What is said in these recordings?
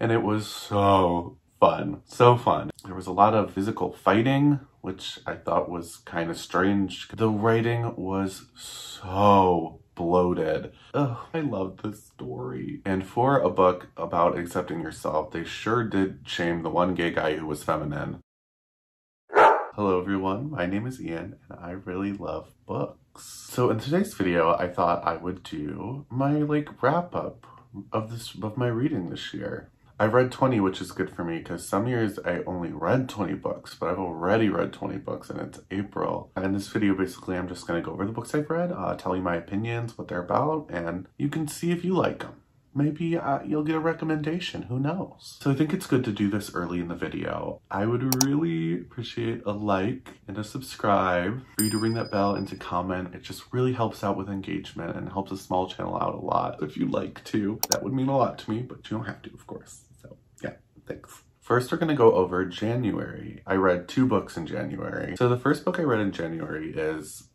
and it was so fun. So fun. There was a lot of physical fighting, which I thought was kind of strange. The writing was so bloated. Ugh, I love this story. And for a book about accepting yourself, they sure did shame the one gay guy who was feminine. Hello everyone, my name is Ian and I really love books. So in today's video, I thought I would do my wrap up of my reading this year. I read 20, which is good for me because some years I only read 20 books, but I've already read 20 books and it's April. And in this video, basically, I'm just going to go over the books I've read, tell you my opinions, what they're about, and you can see if you like them. Maybe you'll get a recommendation, who knows? So I think it's good to do this early in the video. I would really appreciate a like and a subscribe, for you to ring that bell and to comment. It just really helps out with engagement and helps a small channel out a lot. If you'd like to, that would mean a lot to me, but you don't have to, of course. So yeah, thanks. First, we're gonna go over January. I read 2 books in January. So the first book I read in January is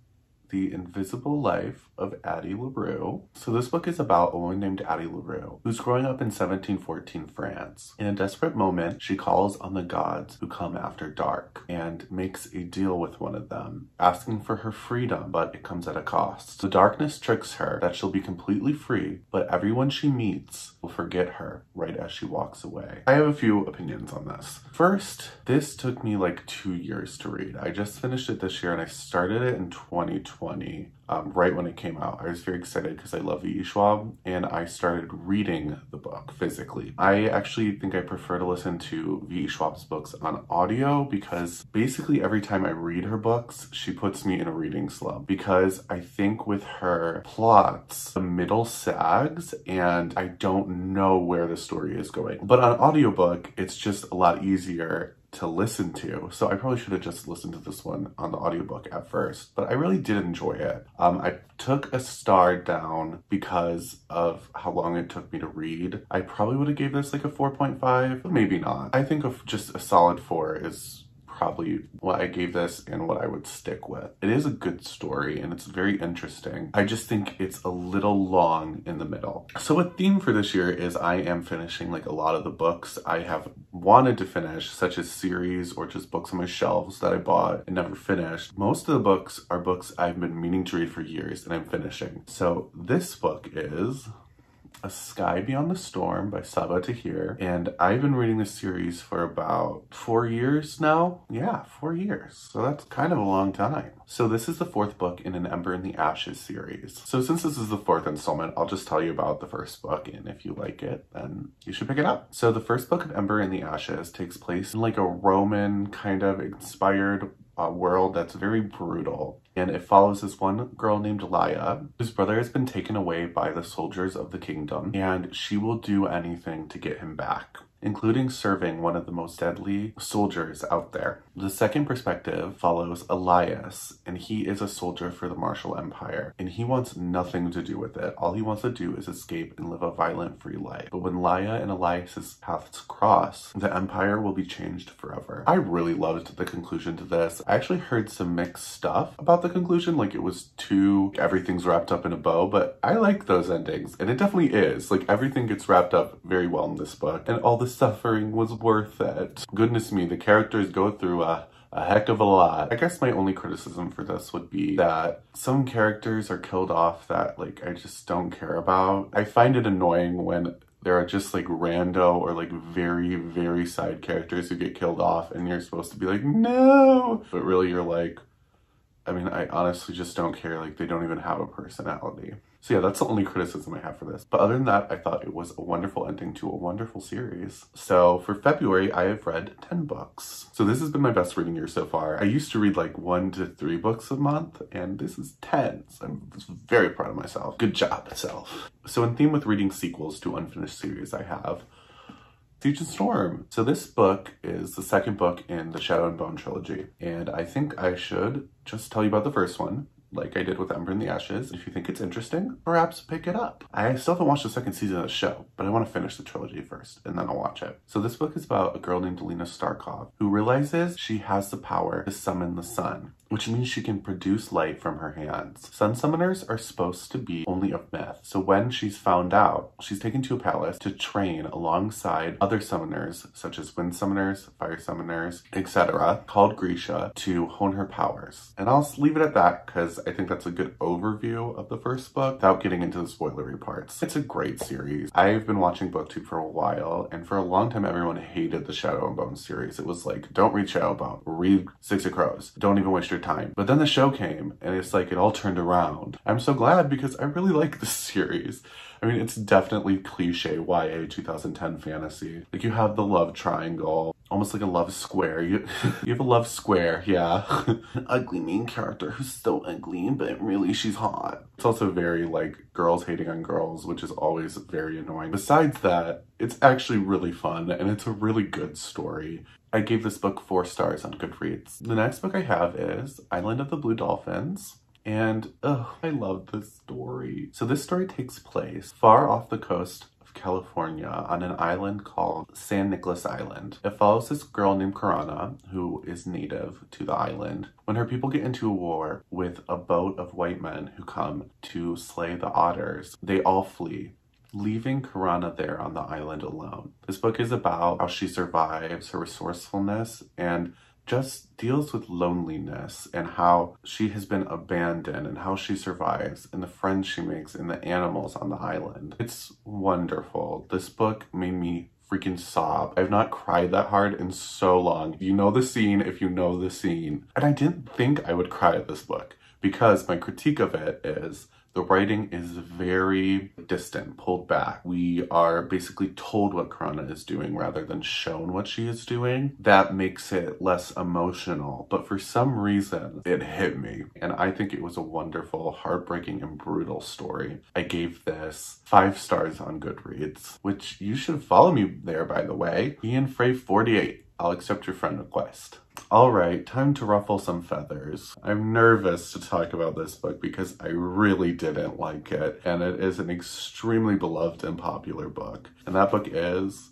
The Invisible Life of Addie LaRue. So this book is about a woman named Addie LaRue, who's growing up in 1714 France. In a desperate moment, she calls on the gods who come after dark and makes a deal with one of them, asking for her freedom, but it comes at a cost. The darkness tricks her that she'll be completely free, but everyone she meets will forget her right as she walks away. I have a few opinions on this. First, this took me like 2 years to read. I just finished it this year and I started it in 2020. Right when it came out. I was very excited because I love V.E. Schwab and I started reading the book physically. I actually think I prefer to listen to V.E. Schwab's books on audio because basically every time I read her books, she puts me in a reading slump because I think with her plots, the middle sags and I don't know where the story is going. But on audiobook, it's just a lot easier to listen to. So I probably should have just listened to this one on the audiobook at first, but I really did enjoy it. I took a star down because of how long it took me to read. I probably would have gave this like a 4.5, but maybe not. I think of just a solid 4 is probably what I gave this and what I would stick with. It is a good story and it's very interesting. I just think it's a little long in the middle. So a theme for this year is I am finishing like a lot of the books I have wanted to finish, such as series or just books on my shelves that I bought and never finished. Most of the books are books I've been meaning to read for years and I'm finishing. So this book is A Sky Beyond the Storm by Sabaa Tahir, and I've been reading this series for about 4 years now. Yeah, 4 years. So that's kind of a long time. So this is the 4th book in an Ember in the Ashes series. So since this is the 4th installment, I'll just tell you about the first book, and if you like it, then you should pick it up. So the first book of Ember in the Ashes takes place in like a Roman kind of inspired world that's very brutal. And it follows this one girl named Laia, whose brother has been taken away by the soldiers of the kingdom, and she will do anything to get him back, including serving one of the most deadly soldiers out there. The second perspective follows Elias, and he is a soldier for the Martial Empire, and he wants nothing to do with it. All he wants to do is escape and live a violent, free life. But when Laia and Elias's paths cross, the Empire will be changed forever. I really loved the conclusion to this. I actually heard some mixed stuff about the conclusion, like it was too, everything's wrapped up in a bow, but I like those endings, and it definitely is. Like everything gets wrapped up very well in this book, and all the suffering was worth it. Goodness me, the characters go through a heck of a lot. I guess my only criticism for this would be that some characters are killed off that like I just don't care about. I find it annoying when there are just like rando or like very, very side characters who get killed off and you're supposed to be like, no! But really you're like, I mean, I honestly just don't care. Like, they don't even have a personality. So yeah, that's the only criticism I have for this. But other than that, I thought it was a wonderful ending to a wonderful series. So for February, I have read 10 books. So this has been my best reading year so far. I used to read like 1 to 3 books a month, and this is 10. So I'm very proud of myself. Good job, self. So in theme with reading sequels to unfinished series, I have Siege and Storm. So this book is the second book in the Shadow and Bone trilogy, and I think I should just tell you about the first one like I did with Ember in the Ashes. If you think it's interesting, perhaps pick it up. I still haven't watched the second season of the show, but I want to finish the trilogy first, and then I'll watch it. So this book is about a girl named Lena Starkov, who realizes she has the power to summon the sun, which means she can produce light from her hands. Sun summoners are supposed to be only a myth, so when she's found out, she's taken to a palace to train alongside other summoners, such as wind summoners, fire summoners, etc., called Grisha, to hone her powers. And I'll leave it at that, because I think that's a good overview of the first book, without getting into the spoilery parts. It's a great series. I've been watching BookTube for a while, and for a long time everyone hated the Shadow and Bone series. It was like, don't read Shadow and Bone, read Six of Crows, don't even waste your time. But then the show came, and it's like it all turned around. I'm so glad, because I really like this series. I mean, it's definitely cliche YA 2010 fantasy. Like, you have the love triangle, almost like a love square. You have a love square, yeah. An ugly main character who's so ugly, but really she's hot. It's also very, like, girls hating on girls, which is always very annoying. Besides that, it's actually really fun, and it's a really good story. I gave this book 4 stars on Goodreads. The next book I have is Island of the Blue Dolphins. And, I love this story. So this story takes place far off the coast of California on an island called San Nicolas Island. It follows this girl named Karana, who is native to the island, when her people get into a war with a boat of white men who come to slay the otters. They all flee, leaving Karana there on the island alone. This book is about how she survives, her resourcefulness, and just deals with loneliness and how she has been abandoned and how she survives and the friends she makes and the animals on the island. It's wonderful. This book made me freaking sob. I've not cried that hard in so long. You know the scene if you know the scene. And I didn't think I would cry at this book, because my critique of it is the writing is very distant, pulled back. We are basically told what Karana is doing rather than shown what she is doing. That makes it less emotional, but for some reason, it hit me. And I think it was a wonderful, heartbreaking, and brutal story. I gave this 5 stars on Goodreads, which you should follow me there, by the way. Ian Frey 48. I'll accept your friend request. All right, time to ruffle some feathers. I'm nervous to talk about this book because I really didn't like it, and it is an extremely beloved and popular book. And that book is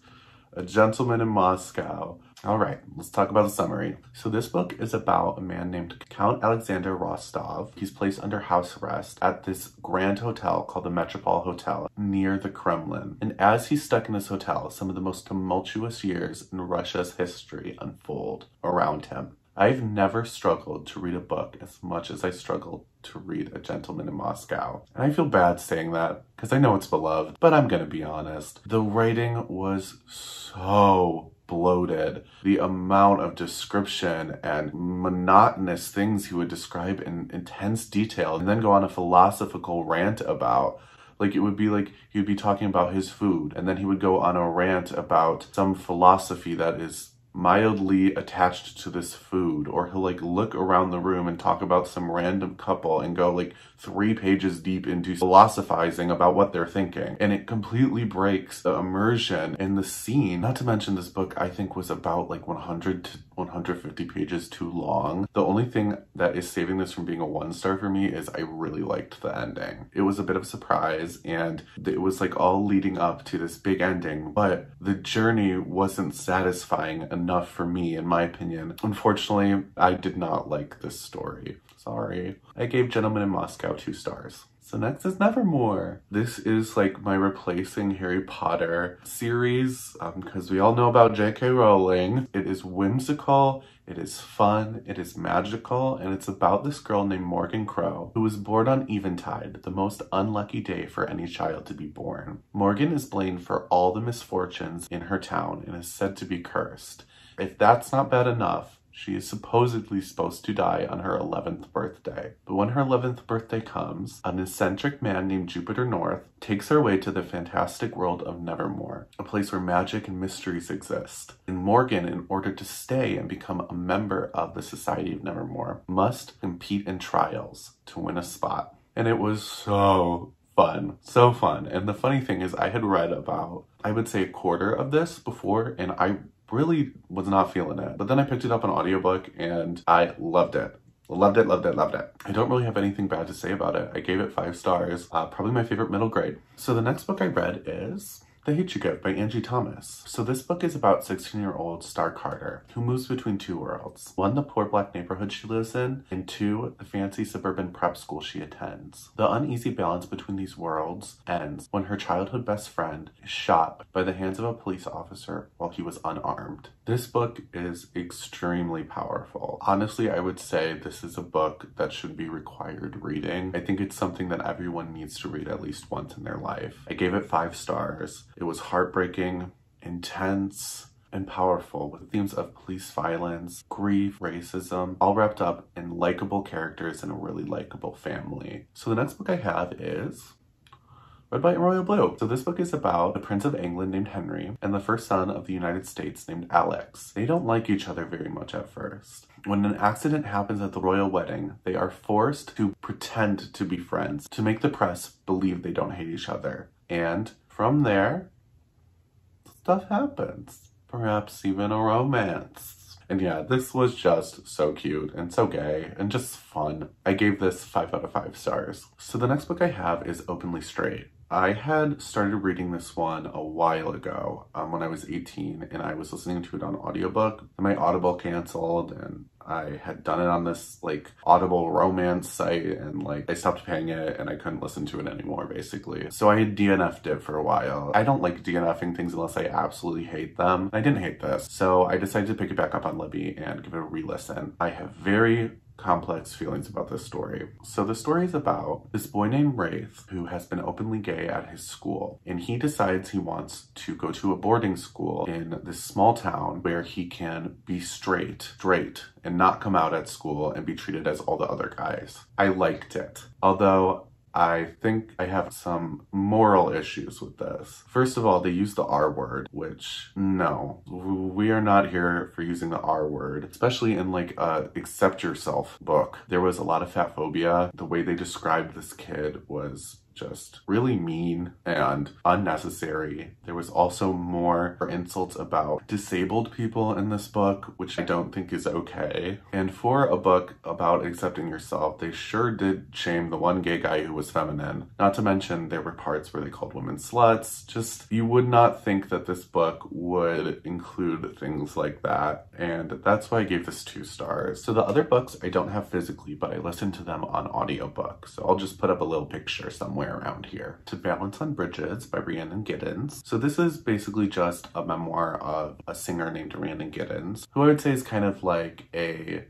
A Gentleman in Moscow. All right, let's talk about the summary. So this book is about a man named Count Alexander Rostov. He's placed under house arrest at this grand hotel called the Metropole Hotel near the Kremlin. And as he's stuck in this hotel, some of the most tumultuous years in Russia's history unfold around him. I've never struggled to read a book as much as I struggled to read A Gentleman in Moscow. And I feel bad saying that because I know it's beloved, but I'm gonna be honest. The writing was so bloated. The amount of description and monotonous things he would describe in intense detail and then go on a philosophical rant about. Like, it would be like he'd be talking about his food and then he would go on a rant about some philosophy that is mildly attached to this food, or he'll like look around the room and talk about some random couple and go like 3 pages deep into philosophizing about what they're thinking, and it completely breaks the immersion in the scene. Not to mention, this book I think was about like 100 to 150 pages too long. The only thing that is saving this from being a 1 star for me is I really liked the ending. It was a bit of a surprise, and it was like all leading up to this big ending, but the journey wasn't satisfying enough for me, in my opinion. Unfortunately, I did not like this story. Sorry. I gave Gentleman in Moscow 2 stars. So next is Nevermore. This is like my replacing Harry Potter series, because we all know about J.K. Rowling. It is whimsical, it is fun, it is magical, and it's about this girl named Morgan Crow, who was born on Eventide, the most unlucky day for any child to be born. Morgan is blamed for all the misfortunes in her town and is said to be cursed. If that's not bad enough, she is supposedly supposed to die on her 11th birthday. But when her 11th birthday comes, an eccentric man named Jupiter North takes her away to the fantastic world of Nevermore, a place where magic and mysteries exist. And Morgan, in order to stay and become a member of the Society of Nevermore, must compete in trials to win a spot. And it was so fun. So fun. And the funny thing is, I had read about, I would say, a quarter of this before, and I really was not feeling it. But then I picked it up on audiobook and I loved it. Loved it, loved it, loved it. I don't really have anything bad to say about it. I gave it 5 stars, probably my favorite middle grade. So the next book I read is The Hate You Give by Angie Thomas. So this book is about 16-year-old Star Carter, who moves between 2 worlds. 1, the poor black neighborhood she lives in, and 2, the fancy suburban prep school she attends. The uneasy balance between these worlds ends when her childhood best friend is shot by the hands of a police officer while he was unarmed. This book is extremely powerful. Honestly, I would say this is a book that should be required reading. I think it's something that everyone needs to read at least once in their life. I gave it 5 stars. It was heartbreaking, intense, and powerful, with themes of police violence, grief, racism, all wrapped up in likable characters and a really likable family. So the next book I have is Red, White, and Royal Blue. So this book is about the Prince of England named Henry and the first son of the United States named Alex. They don't like each other very much at first. When an accident happens at the royal wedding, they are forced to pretend to be friends to make the press believe they don't hate each other. And from there, stuff happens. Perhaps even a romance. And yeah, this was just so cute and so gay and just fun. I gave this 5 out of 5 stars. So the next book I have is Openly Straight. I had started reading this one a while ago when I was 18, and I was listening to it on audiobook. And my Audible canceled, and I had done it on this like Audible romance site, and like I stopped paying it and I couldn't listen to it anymore basically. So I had DNF'd it for a while. I don't like DNFing things unless I absolutely hate them. I didn't hate this, so I decided to pick it back up on Libby and give it a re-listen. I have very complex feelings about this story. So the story is about this boy named Wraith who has been openly gay at his school, and he decides he wants to go to a boarding school in this small town where he can be straight, and not come out at school and be treated as all the other guys. I liked it, although I think I have some moral issues with this. First of all, they use the R word, which no, we are not here for using the R word, especially in like a accept yourself book. There was a lot of fat phobia. The way they described this kid was just really mean and unnecessary. There was also more insults about disabled people in this book, which I don't think is okay. And for a book about accepting yourself, they sure did shame the one gay guy who was feminine. Not to mention there were parts where they called women sluts. Just, you would not think that this book would include things like that. And that's why I gave this 2 stars. So the other books I don't have physically, but I listened to them on audiobook. So I'll just put up a little picture somewhere around here. To Balance on Bridges by Rhiannon Giddens. So this is basically just a memoir of a singer named Rhiannon Giddens, who I would say is kind of like a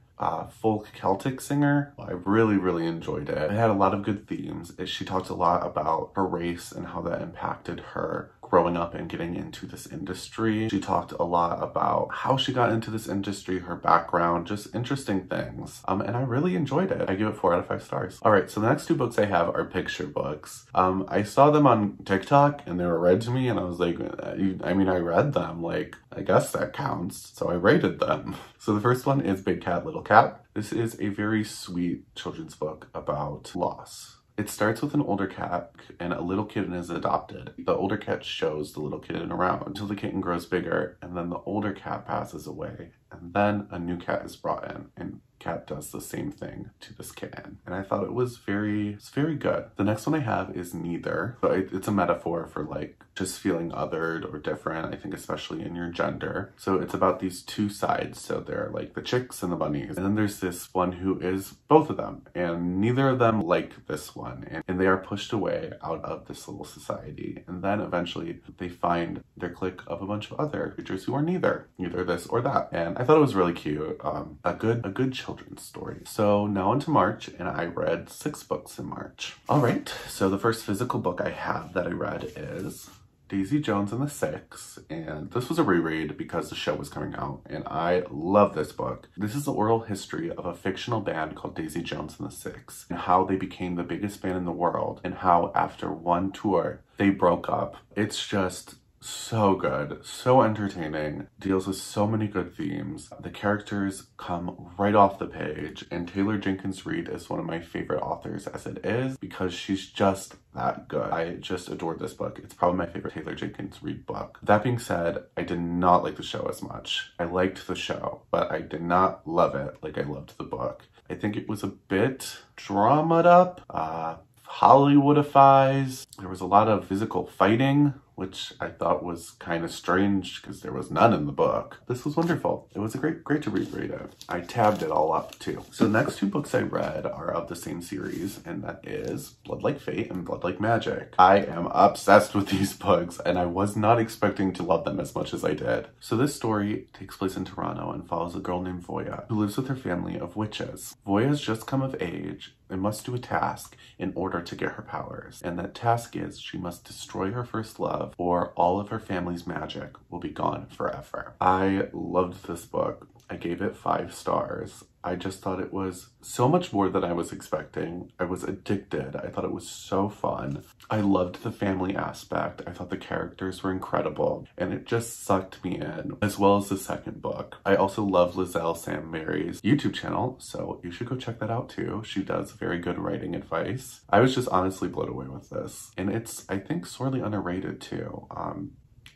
folk Celtic singer. I really enjoyed it. It had a lot of good themes. She talked a lot about her race and how that impacted her growing up and getting into this industry. She talked a lot about how she got into this industry, her background, just interesting things. And I really enjoyed it. I give it 4 out of 5 stars. All right, so the next 2 books I have are picture books. I saw them on TikTok and they were read to me and I was like, I mean, I read them, like, I guess that counts. So I rated them. So the first one is Big Cat, Little Cat. This is a very sweet children's book about loss. It starts with an older cat and a little kitten is adopted. The older cat shows the little kitten around until the kitten grows bigger, and then the older cat passes away, and then a new cat is brought in, and cat does the same thing to this kitten. And I thought it was very good. The next one I have is Neither. So it's a metaphor for like just feeling othered or different, I think especially in your gender. So it's about these 2 sides. So there are like the chicks and the bunnies. And then there's this one who is both of them. And neither of them like this one. And they are pushed away out of this little society. And then eventually they find their clique of a bunch of other creatures who are neither this or that. And I thought it was really cute. A good children's story. So now into March, and I read 6 books in March. All right, so the first physical book I have that I read is Daisy Jones and the Six, and this was a reread because the show was coming out, and I love this book. This is the oral history of a fictional band called Daisy Jones and the Six, and how they became the biggest band in the world, and how after one tour, they broke up. It's just so good, so entertaining, deals with so many good themes. The characters come right off the page, and Taylor Jenkins Reid is one of my favorite authors as it is because she's just that good. I just adored this book. It's probably my favorite Taylor Jenkins Reid book. That being said, I did not like the show as much. I liked the show, but I did not love it like I loved the book. I think it was a bit dramaed up, Hollywoodifies. There was a lot of physical fighting, which I thought was kind of strange because there was none in the book. This was wonderful. It was a great to reread it. I tabbed it all up too. So the next two books I read are of the same series, and that is Blood Like Fate and Blood Like Magic. I am obsessed with these books, and I was not expecting to love them as much as I did. So this story takes place in Toronto and follows a girl named Voya, who lives with her family of witches. Voya has just come of age and must do a task in order to get her powers. And that task is she must destroy her first love or all of her family's magic will be gone forever. I loved this book. I gave it 5 stars. I just thought it was so much more than I was expecting. I was addicted. I thought it was so fun. I loved the family aspect. I thought the characters were incredible, and it just sucked me in, as well as the second book. I also love Lizelle Sam Mary's YouTube channel, so you should go check that out too. She does very good writing advice. I was just honestly blown away with this, and it's, I think, sorely underrated too.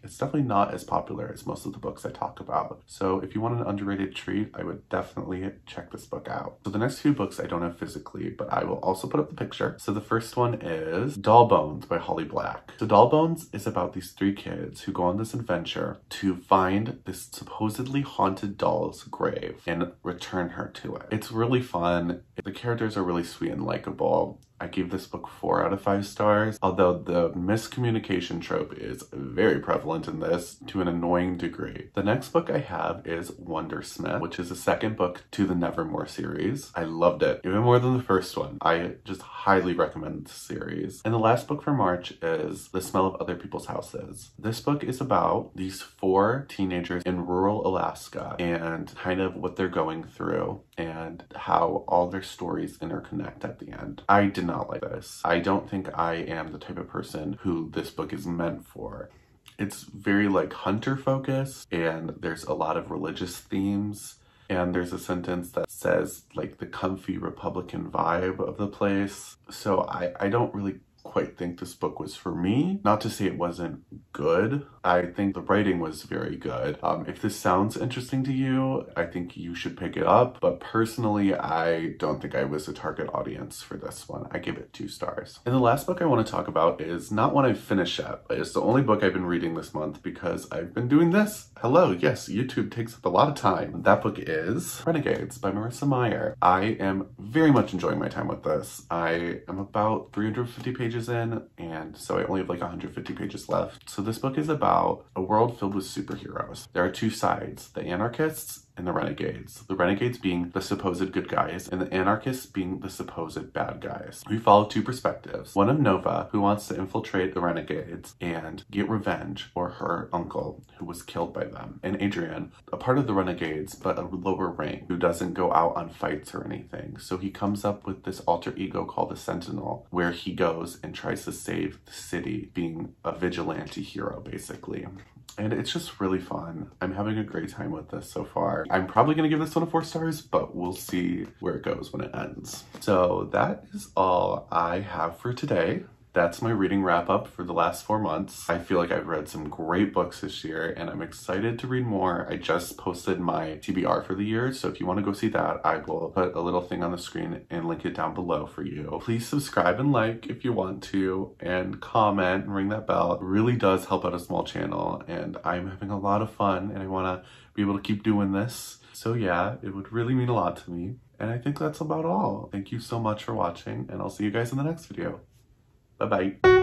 It's definitely not as popular as most of the books I talk about. So if you want an underrated treat, I would definitely check this book out. So the next few books I don't have physically, but I will also put up the picture. So the first one is Doll Bones by Holly Black. So Doll Bones is about these 3 kids who go on this adventure to find this supposedly haunted doll's grave and return her to it. It's really fun. The characters are really sweet and likable. I gave this book 4 out of 5 stars, although the miscommunication trope is very prevalent in this to an annoying degree. The next book I have is Wondersmith, which is the second book to the Nevermore series. I loved it, even more than the first one. I just highly recommend this series. And the last book for March is The Smell of Other People's Houses. This book is about these 4 teenagers in rural Alaska and kind of what they're going through and how all their stories interconnect at the end. I did not like this. I don't think I am the type of person who this book is meant for. It's very like hunter focused, and there's a lot of religious themes, and there's a sentence that says like the comfy Republican vibe of the place. So I don't really quite think this book was for me. Not to say it wasn't good. I think the writing was very good. If this sounds interesting to you, I think you should pick it up. But personally, I don't think I was a target audience for this one. I gave it 2 stars. And the last book I want to talk about is not one I've finished yet, but it's the only book I've been reading this month because I've been doing this. Hello, yes, YouTube takes up a lot of time. That book is Renegades by Marissa Meyer. I am very much enjoying my time with this. I am about 350 pages in, and so I only have like 150 pages left. So this book is about a world filled with superheroes. There are 2 sides, the anarchists and the renegades. The renegades being the supposed good guys and the anarchists being the supposed bad guys. We follow 2 perspectives. One of Nova, who wants to infiltrate the renegades and get revenge for her uncle who was killed by them. And Adrian, a part of the renegades but a lower rank, who doesn't go out on fights or anything. So he comes up with this alter ego called the Sentinel, where he goes and tries to save the city, being a vigilante hero basically. And it's just really fun. I'm having a great time with this so far. I'm probably going to give this one a 4 stars, but we'll see where it goes when it ends. So that is all I have for today. That's my reading wrap up for the last 4 months. I feel like I've read some great books this year and I'm excited to read more. I just posted my TBR for the year, so if you want to go see that, I will put a little thing on the screen and link it down below for you. Please subscribe and like if you want to, and comment and ring that bell. It really does help out a small channel, and I'm having a lot of fun and I want to be able to keep doing this. So yeah, it would really mean a lot to me. And I think that's about all. Thank you so much for watching, and I'll see you guys in the next video. Bye-bye.